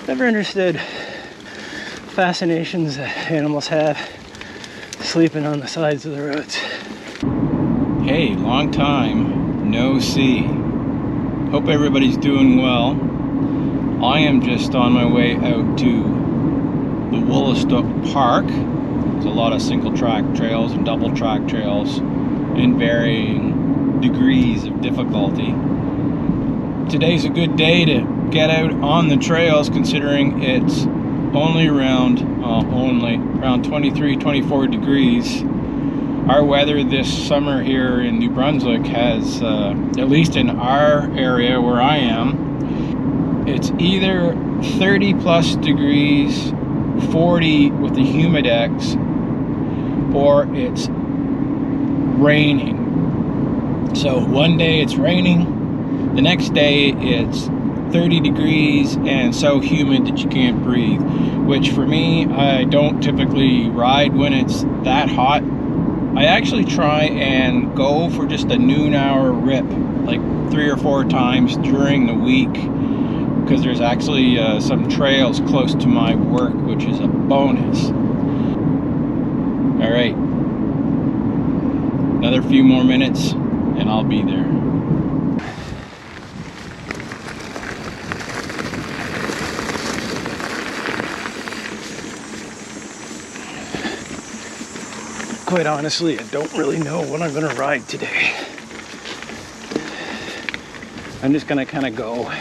Never understood fascinations that animals have sleeping on the sides of the roads. Hey, long time no see. Hope everybody's doing well. I am just on my way out to the Woolastook Park. There's a lot of single track trails and double track trails in varying degrees of difficulty. Today's a good day to get out on the trails, considering it's only around 23, 24 degrees. Our weather this summer here in New Brunswick has, at least in our area where I am, it's either 30 plus degrees, 40 with the humidex, or it's raining. So one day it's raining, the next day it's 30 degrees and so humid that you can't breathe, which for me, I don't typically ride when it's that hot. I actually try and go for just a noon hour rip, like 3 or 4 times during the week, because there's actually some trails close to my work, which is a bonus. All right, another few more minutes and I'll be there. Quite honestly, I don't really know what I'm gonna ride today. I'm just gonna kind of go.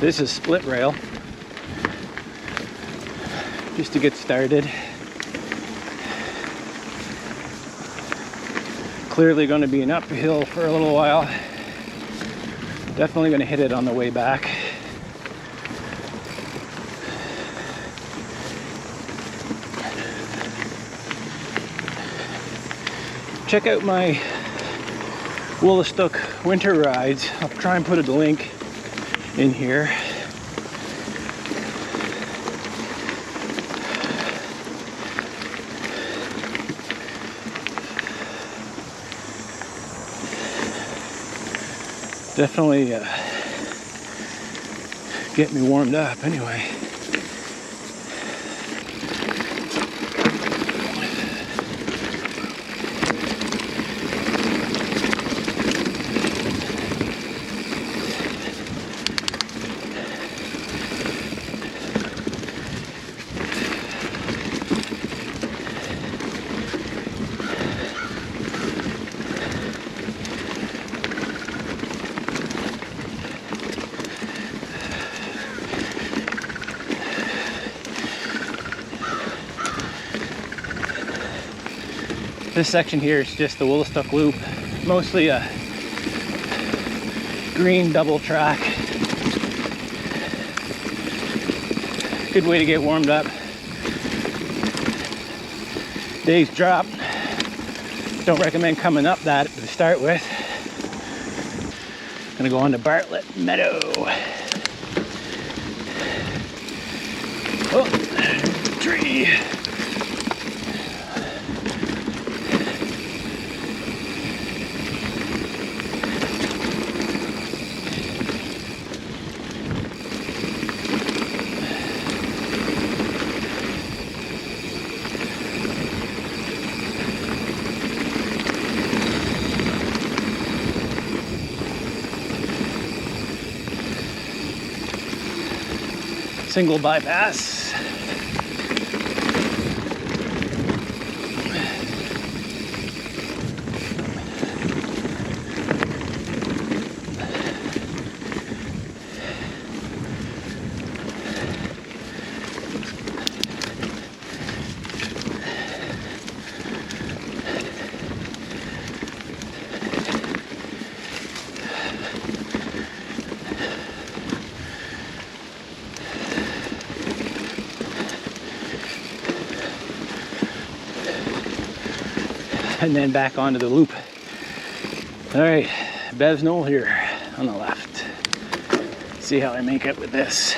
This is split rail, just to get started. Clearly going to be an uphill for a little while. Definitely going to hit it on the way back. Check out my Woolastook Winter rides. I'll try and put a link in here. Definitely get me warmed up anyway. This section here is just the Woolastook Loop, mostly a green double track. Good way to get warmed up. Day's drop. Don't recommend coming up that to start with. Gonna go on to Bartlett Meadow. Oh, tree. Single bypass. And then back onto the loop. All right, Bev's Knoll here on the left. See how I make it with this.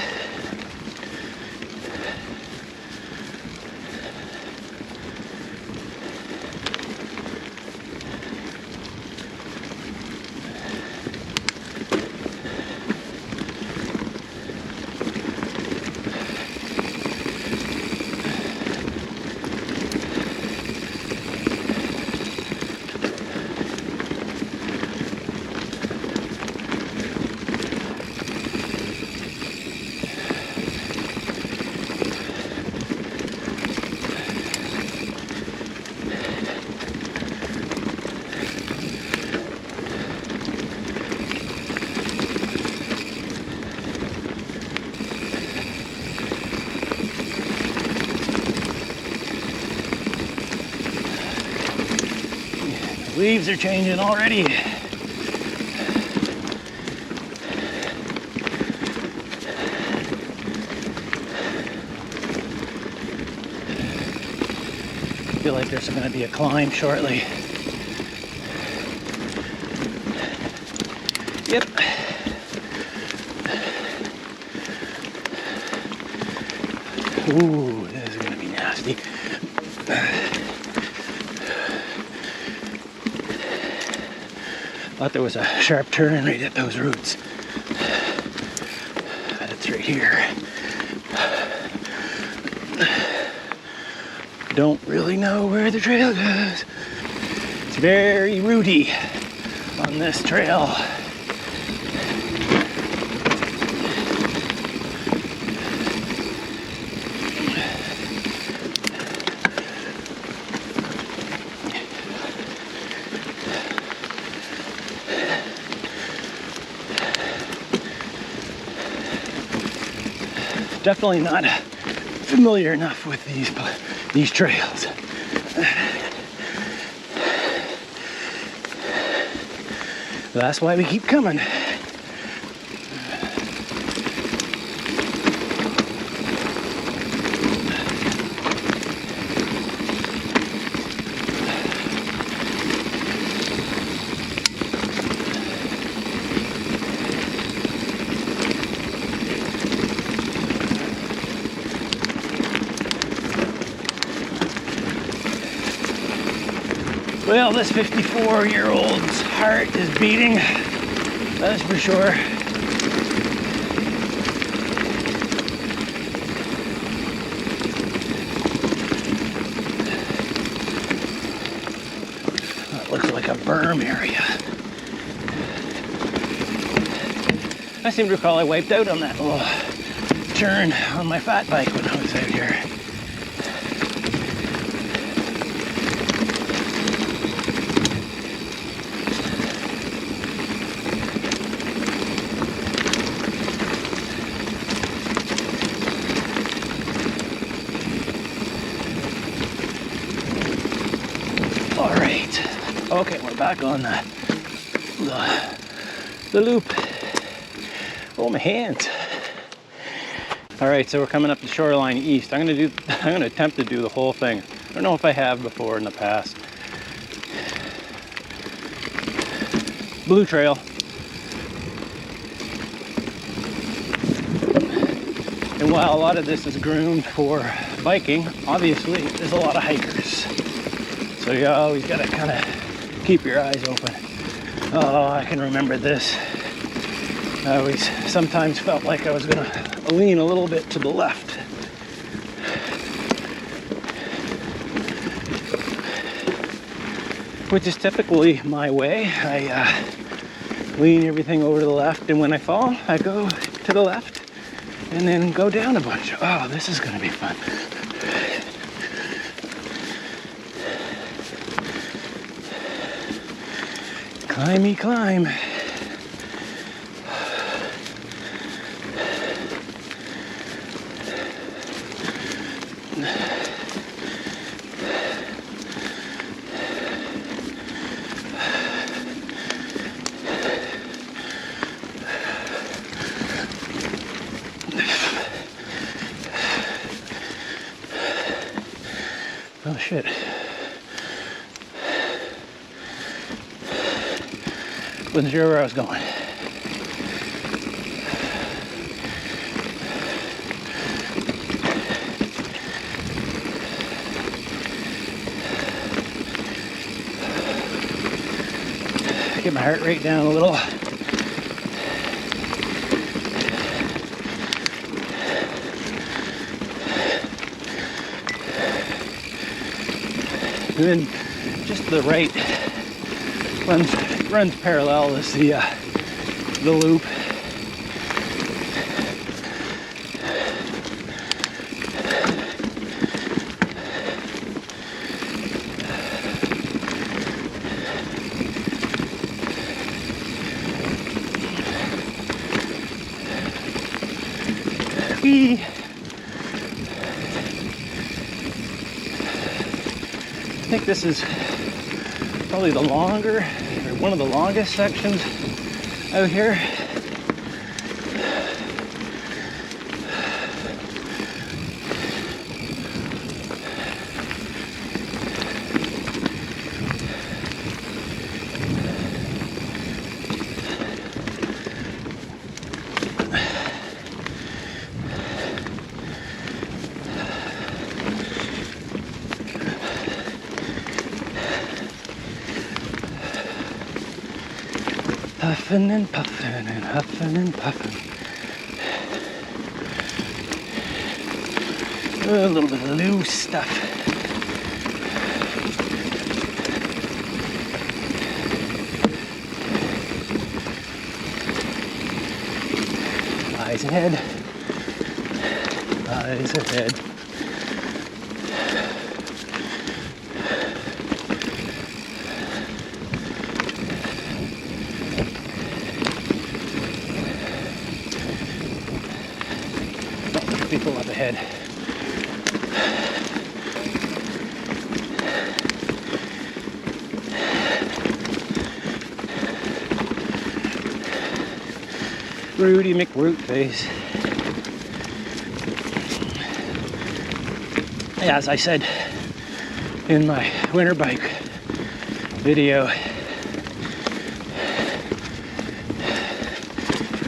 Leaves are changing already. I feel like there's going to be a climb shortly. Yep. Ooh, this is going to be nasty. Thought there was a sharp turn right at those roots. It's right here. Don't really know where the trail goes. It's very rooty on this trail. Definitely not familiar enough with these trails. That's why we keep coming. Well, this 54-year-old's heart is beating, that's for sure. That looks like a berm area. I seem to recall I wiped out on that little turn on my fat bike when I was out here. Okay, we're back on the loop. Oh, my hands. All right, so we're coming up to Shoreline East. I'm gonna attempt to do the whole thing. I don't know if I have before in the past. Blue Trail. And while a lot of this is groomed for biking, obviously there's a lot of hikers. So you always gotta kind of keep your eyes open. Oh, I can remember this. I always sometimes felt like I was gonna lean a little bit to the left. Which is typically my way. I lean everything over to the left, and when I fall, I go to the left and then go down a bunch. Oh, this is gonna be fun. Climby climb. Oh shit. Wasn't sure where I was going. Get my heart rate down a little. And then just the right runs parallel is the loop. Whee! I think this is probably the longer, or one of the longest sections out here. Puffin' and puffin' and huffin' and puffin'. A little bit of loose stuff. Eyes ahead. Eyes ahead. People up ahead. Rudy McRootface. Yeah, as I said in my winter bike video,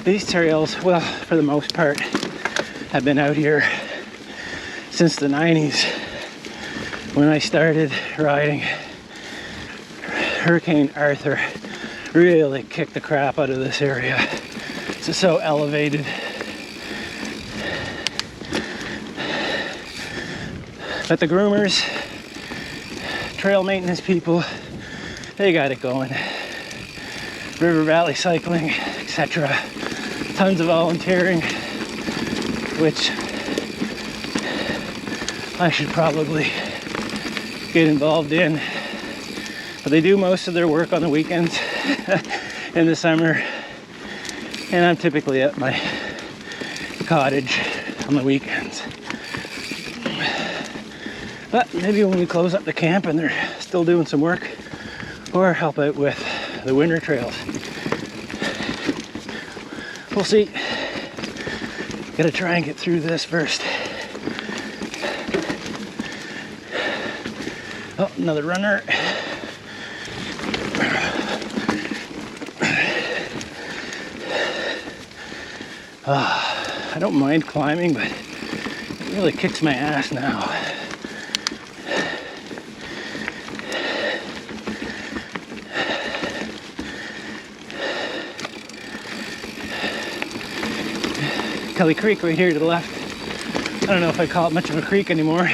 these trails, well, for the most part, have been out here since the 90s when I started riding. Hurricane Arthur really kicked the crap out of this area. It's just so elevated. But the groomers, trail maintenance people, they got it going. River Valley cycling, etc. Tons of volunteering, which I should probably get involved in. But they do most of their work on the weekends in the summer, and I'm typically at my cottage on the weekends. But maybe when we close up the camp and they're still doing some work, or help out with the winter trails. We'll see. Gotta try and get through this first. Oh, another runner. I don't mind climbing, but it really kicks my ass now. Kelly Creek right here to the left. I don't know if I call it much of a creek anymore.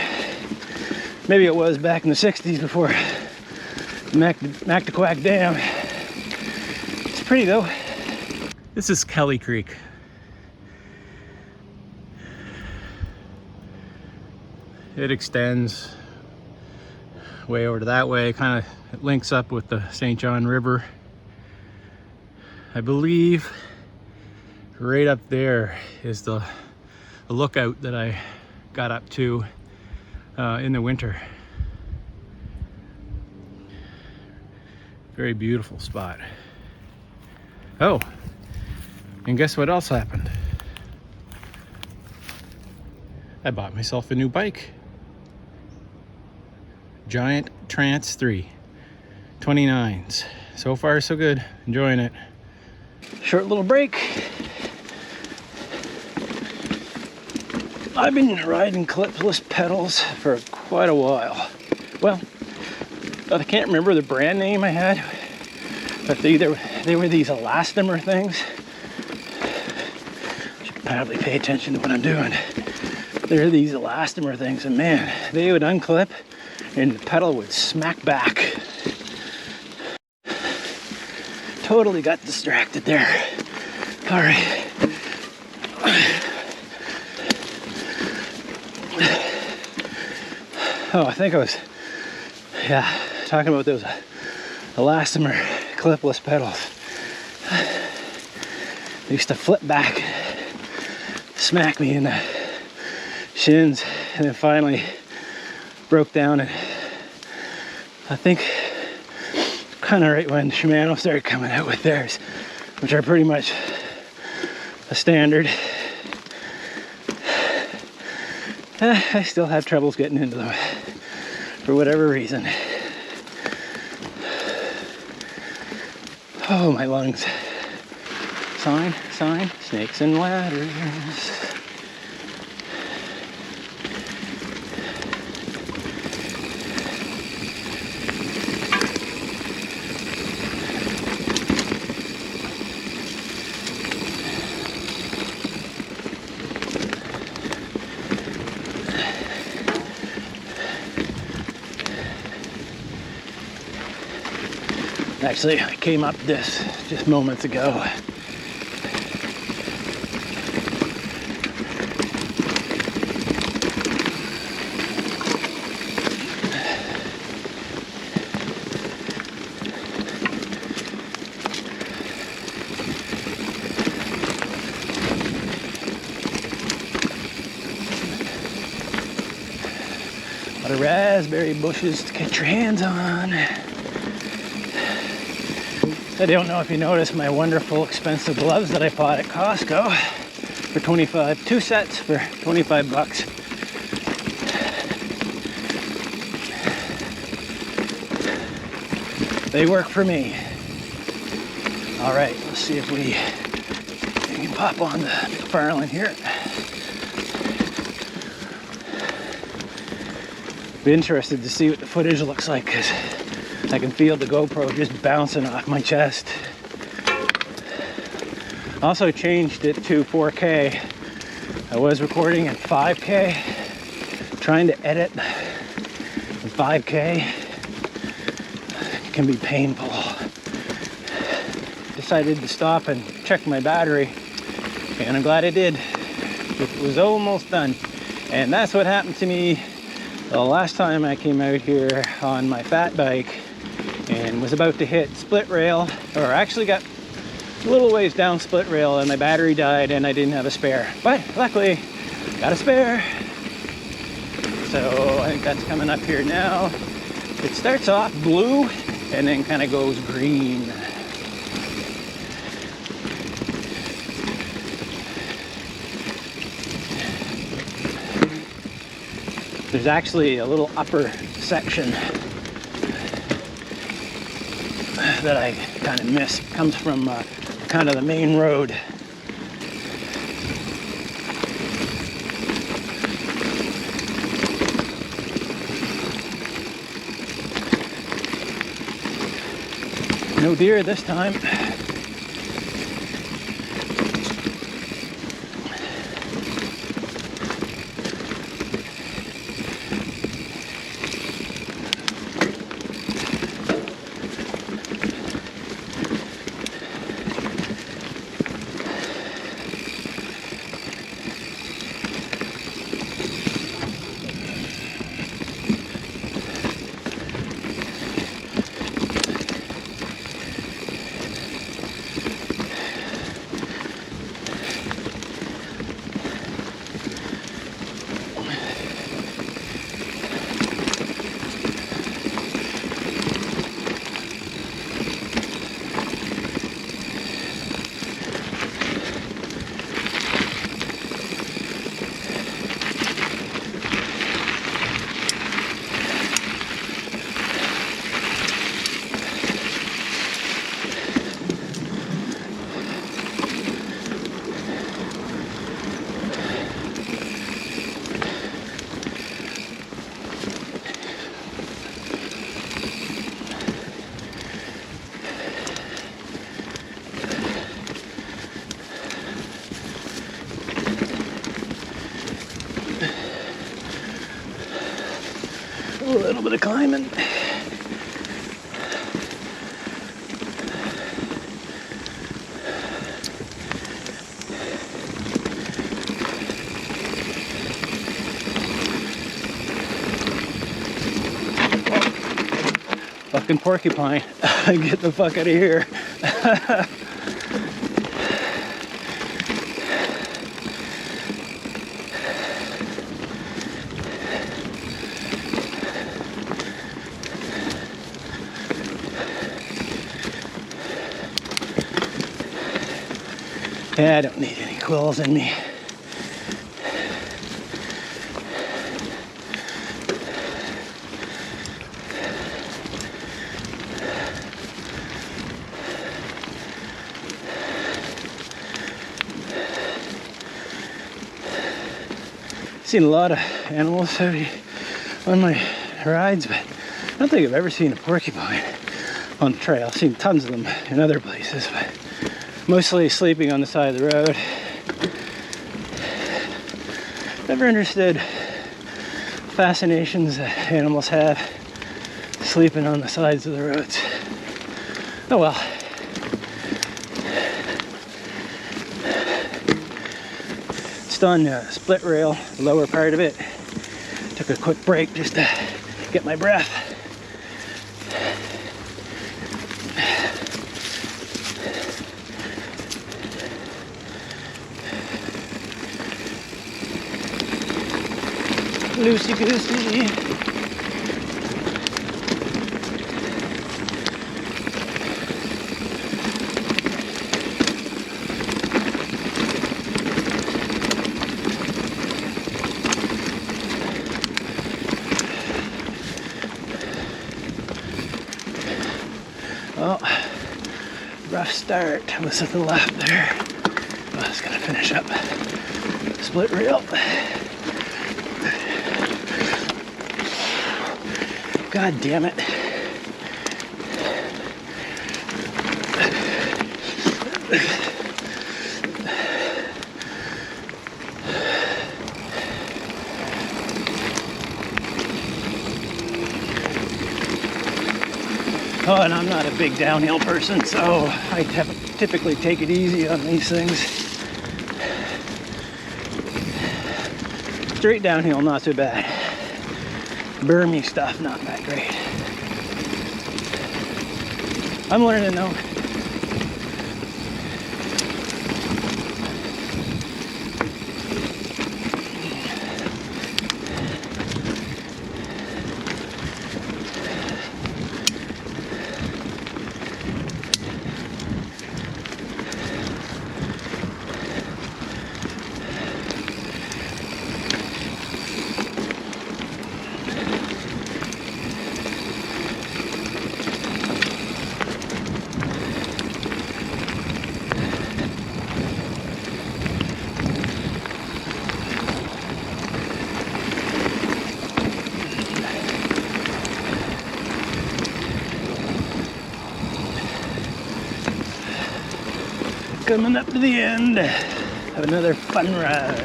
Maybe it was back in the 60s before the Mactaquac Dam. It's pretty though. This is Kelly Creek. It extends way over to that way, kind of it links up with the St. John River. I believe right up there is the lookout that I got up to in the winter. Very beautiful spot. Oh, and guess what else happened? I bought myself a new bike. Giant Trance 3 29s. So far so good, enjoying it. Short little break. I've been riding clipless pedals for quite a while. Well, I can't remember the brand name I had, but they were these elastomer things. Should probably pay attention to what I'm doing. They're these elastomer things, and man, they would unclip and the pedal would smack back. Totally got distracted there. All right. Oh, I think I was, talking about those elastomer clipless pedals. They used to flip back, smack me in the shins, and then finally broke down, and I think kind of right when Shimano started coming out with theirs, which are pretty much a standard. I still have troubles getting into them for whatever reason. Oh, my lungs. Sign, snakes and ladders. Actually, I came up this just moments ago. A lot of raspberry bushes to get your hands on. I don't know if you noticed my wonderful expensive gloves that I bought at Costco for 25, 2 sets for 25 bucks. They work for me. All right, let's see if we can pop on the McFarlane here. Be interested to see what the footage looks like, because I can feel the GoPro just bouncing off my chest. Also changed it to 4K. I was recording at 5K, trying to edit in 5K can be painful. Decided to stop and check my battery, and I'm glad I did. It was almost done. And that's what happened to me the last time I came out here on my fat bike and was about to hit split rail, or actually got a little ways down split rail, and my battery died and I didn't have a spare. But luckily, got a spare. So I think that's coming up here now. It starts off blue and then kind of goes green. There's actually a little upper section that I kind of miss. It comes from kind of the main road. No deer this time. A little bit of climbing. Fucking porcupine. Get the fuck out of here. Yeah, I don't need any quills in me. Seen a lot of animals on my rides, but I don't think I've ever seen a porcupine on the trail. I've seen tons of them in other places, but mostly sleeping on the side of the road. Never understood fascinations that animals have sleeping on the sides of the roads. Oh well. Just on split rail, the lower part of it. Took a quick break just to get my breath. Loosey goosey. Oh, rough start was at the left there. I was gonna finish up split rail. God damn it. Oh, and I'm not a big downhill person, so I typically take it easy on these things. Straight downhill, not too bad. Bermy stuff, not that great. I'm learning though. Coming up to the end of another fun ride.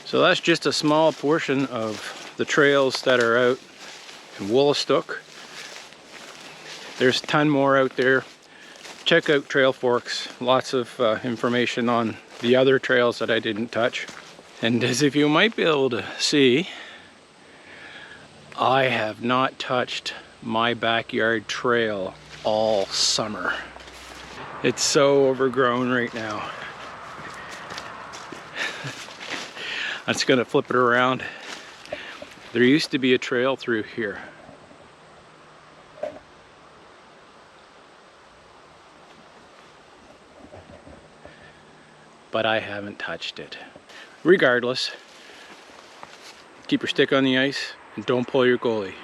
So that's just a small portion of the trails that are out in Woolastook. There's a ton more out there. Check out Trail Forks, lots of information on the other trails that I didn't touch. And as if you might be able to see, I have not touched my backyard trail all summer. It's so overgrown right now. I'm just gonna flip it around. There used to be a trail through here. But I haven't touched it. Regardless, keep your stick on the ice and don't pull your goalie.